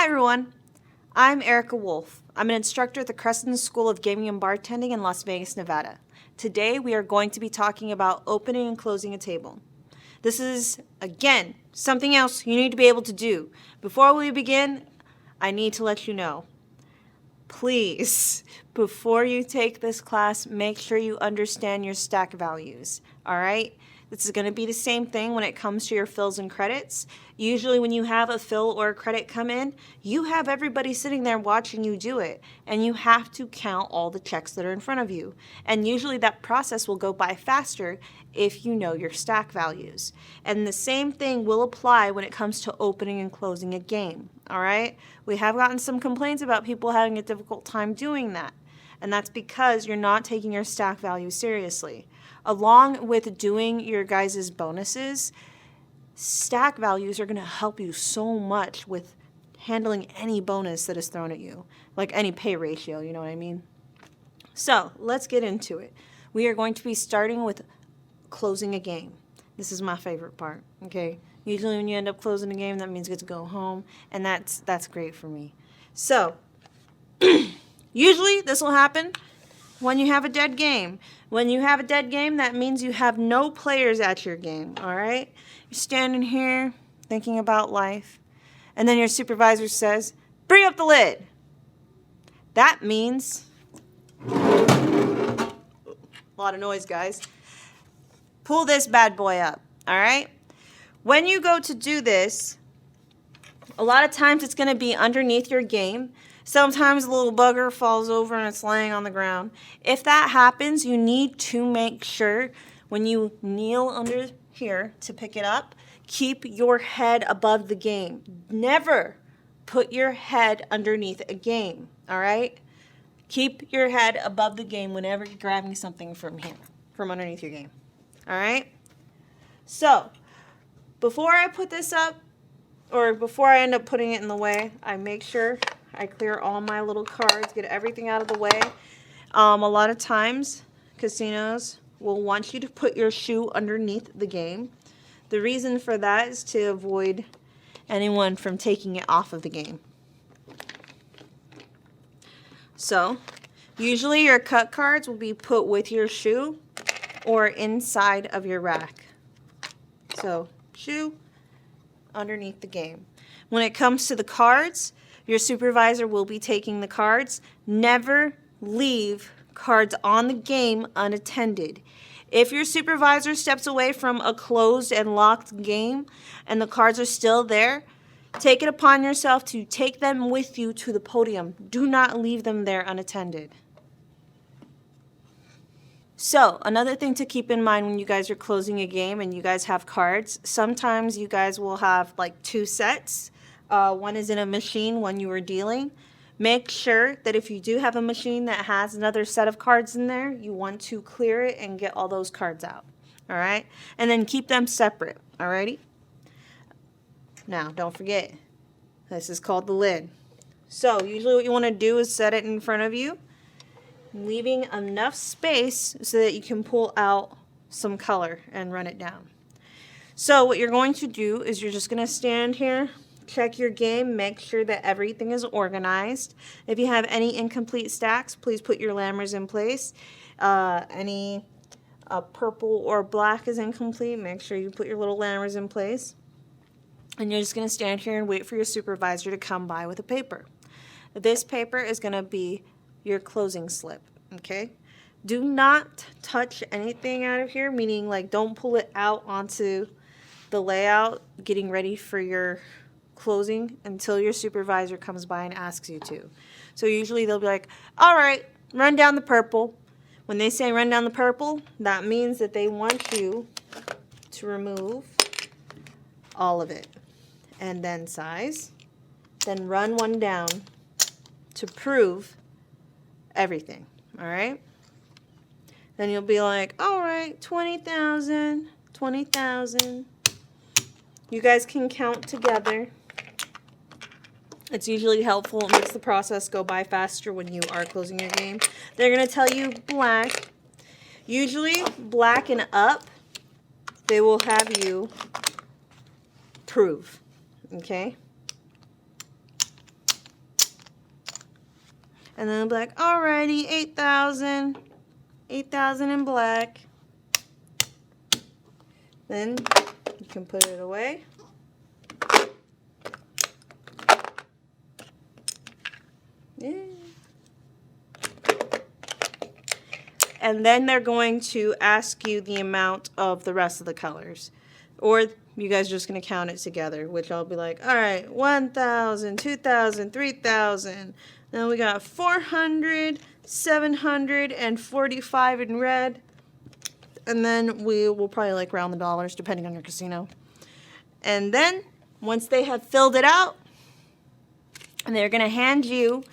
Hi everyone, I'm Erica Wolf. I'm an instructor at the Crescent School of Gaming and Bartending in Las Vegas, Nevada. Today we are going to be talking about opening and closing a table. This is, again, something else you need to be able to do. Before we begin, I need to let you know, please, before you take this class, make sure you understand your stack values, all right? This is going to be the same thing when it comes to your fills and credits. Usually when you have a fill or a credit come in, you have everybody sitting there watching you do it, and you have to count all the checks that are in front of you. And usually that process will go by faster if you know your stack values. And the same thing will apply when it comes to opening and closing a game, all right? We have gotten some complaints about people having a difficult time doing that, and that's because you're not taking your stack values seriously. Along with doing your guys' bonuses, stack values are going to help you so much with handling any bonus that is thrown at you, like any pay ratio, you know what I mean? So let's get into it. We are going to be starting with closing a game. This is my favorite part, okay? Usually when you end up closing a game, that means you get to go home, and that's great for me. So usually this will happen when you have a dead game. When you have a dead game, that means you have no players at your game, all right? You're standing here thinking about life, and then your supervisor says, bring up the lid. That means, a lot of noise, guys. Pull this bad boy up, all right? When you go to do this, a lot of times it's going to be underneath your game. Sometimes a little bugger falls over and it's laying on the ground. If that happens, you need to make sure when you kneel under here to pick it up, keep your head above the game. Never put your head underneath a game, all right? Keep your head above the game whenever you're grabbing something from here, from underneath your game, all right? So, before I put this up, or before I end up putting it in the way, I make sure I clear all my little cards, get everything out of the way. A lot of times, casinos will want you to put your shoe underneath the game. The reason for that is to avoid anyone from taking it off of the game. So, usually your cut cards will be put with your shoe or inside of your rack. So, shoe underneath the game. When it comes to the cards, your supervisor will be taking the cards. Never leave cards on the game unattended. If your supervisor steps away from a closed and locked game and the cards are still there, take it upon yourself to take them with you to the podium. Do not leave them there unattended. So, another thing to keep in mind when you guys are closing a game and you guys have cards, sometimes you guys will have like two sets. One is in a machine, one you are dealing. Make sure that if you do have a machine that has another set of cards in there, you want to clear it and get all those cards out, all right? And then keep them separate, all righty? Now, don't forget, this is called the lid. So, usually what you want to do is set it in front of you, leaving enough space so that you can pull out some color and run it down. So, what you're going to do is you're just going to stand here, check your game, make sure that everything is organized. If you have any incomplete stacks, please put your lammers in place. Any purple or black is incomplete, make sure you put your little lammers in place. And you're just going to stand here and wait for your supervisor to come by with a paper. This paper is going to be your closing slip, okay? Do not touch anything out of here, meaning like don't pull it out onto the layout, getting ready for your closing until your supervisor comes by and asks you to. So usually they'll be like, all right, run down the purple. When they say run down the purple, that means that they want you to remove all of it. And then size. Then run one down to prove everything, all right? Then you'll be like, all right, 20,000, 20,000. You guys can count together. It's usually helpful. It makes the process go by faster when you are closing your game. They're going to tell you black. Usually black and up, they will have you prove, okay? And then they'll be like, alrighty, 8,000. 8,000 in black. Then you can put it away. Yeah. And then they're going to ask you the amount of the rest of the colors. Or you guys are just going to count it together, which I'll be like, all right, 1,000, 2,000, 3,000. Then we got 400, 745 in red. And then we will probably like round the dollars depending on your casino. And then once they have filled it out, they're going to hand you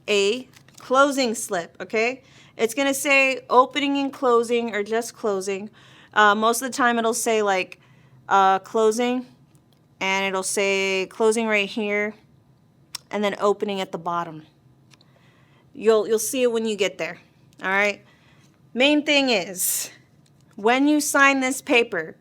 a closing slip, okay? It's going to say opening and closing or just closing. Most of the time it'll say like closing, and it'll say closing right here and then opening at the bottom. You'll see it when you get there, all right? Main thing is when you sign this paper,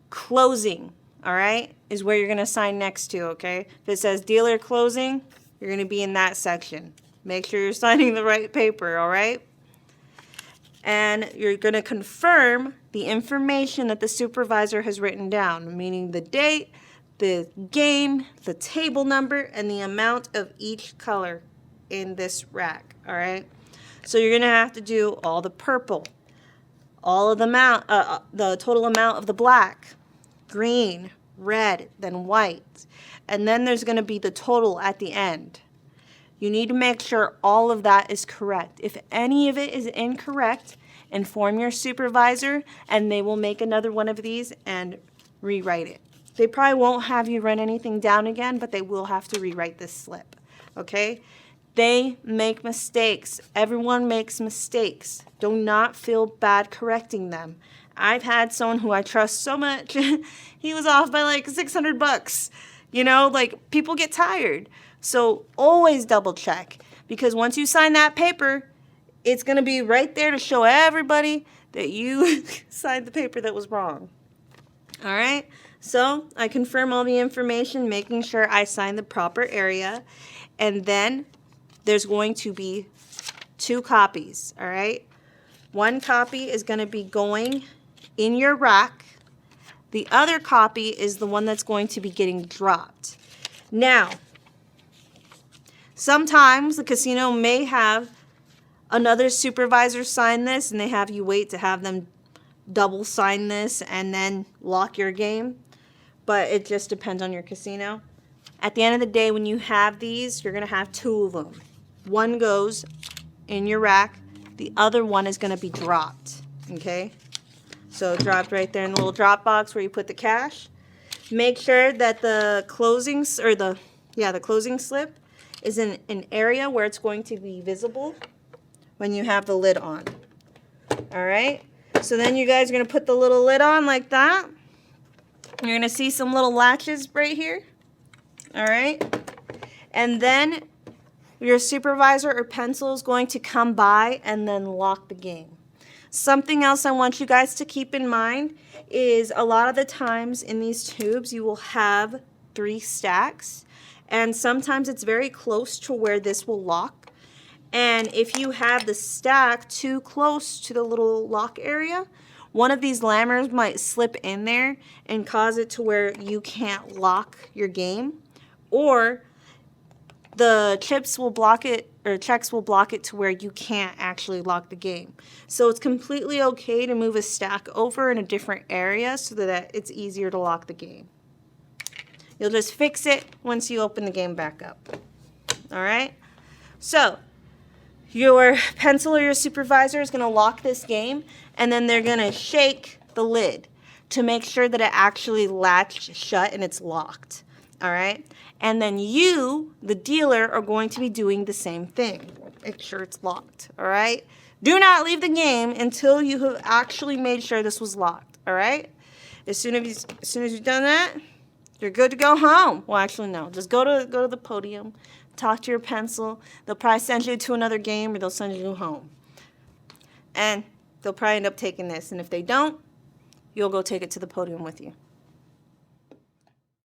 closing, all right, is where you're going to sign next to, okay? If it says dealer closing, you're going to be in that section. Make sure you're signing the right paper, all right? And you're going to confirm the information that the supervisor has written down, meaning the date, the game, the table number, and the amount of each color in this rack, all right? So you're going to have to do all the purple, all of the total amount of the black, green, red, then white. And then there's going to be the total at the end. You need to make sure all of that is correct. If any of it is incorrect, inform your supervisor and they will make another one of these and rewrite it. They probably won't have you write anything down again, but they will have to rewrite this slip, okay? They make mistakes. Everyone makes mistakes. Do not feel bad correcting them. I've had someone who I trust so much. He was off by like $600. You know, like people get tired. So always double check, because once you sign that paper, it's going to be right there to show everybody that you signed the paper that was wrong. All right. So I confirm all the information, making sure I sign the proper area. And then there's going to be 2 copies. All right. 1 copy is going to be going in your rack. The other copy is the one that's going to be getting dropped. Now, sometimes the casino may have another supervisor sign this, and they have you wait to have them double sign this and then lock your game. But it just depends on your casino. At the end of the day, when you have these, you're going to have 2 of them. One goes in your rack. The other one is going to be dropped. Okay? So dropped right there in the little drop box where you put the cash. Make sure that the closing slip is in an area where it's going to be visible when you have the lid on. All right? So then you guys are going to put the little lid on like that. You're going to see some little latches right here. All right? And then your supervisor or pencil is going to come by and then lock the game. Something else I want you guys to keep in mind is a lot of the times in these tubes you will have 3 stacks, and sometimes it's very close to where this will lock. And if you have the stack too close to the little lock area, one of these lammers might slip in there and cause it to where you can't lock your game, or the chips will block it, or checks will block it to where you can't actually lock the game. So it's completely okay to move a stack over in a different area so that it's easier to lock the game. You'll just fix it once you open the game back up. All right? So your pencil or your supervisor is going to lock this game, and then they're going to shake the lid to make sure that it actually latched shut and it's locked. All right? And then you, the dealer, are going to be doing the same thing. Make sure it's locked, all right? Do not leave the game until you have actually made sure this was locked, all right? As soon as you've done that, you're good to go home. Well, actually, no. Just go to the podium, talk to your pencil. They'll probably send you to another game, or they'll send you home. And they'll probably end up taking this. And if they don't, you'll go take it to the podium with you.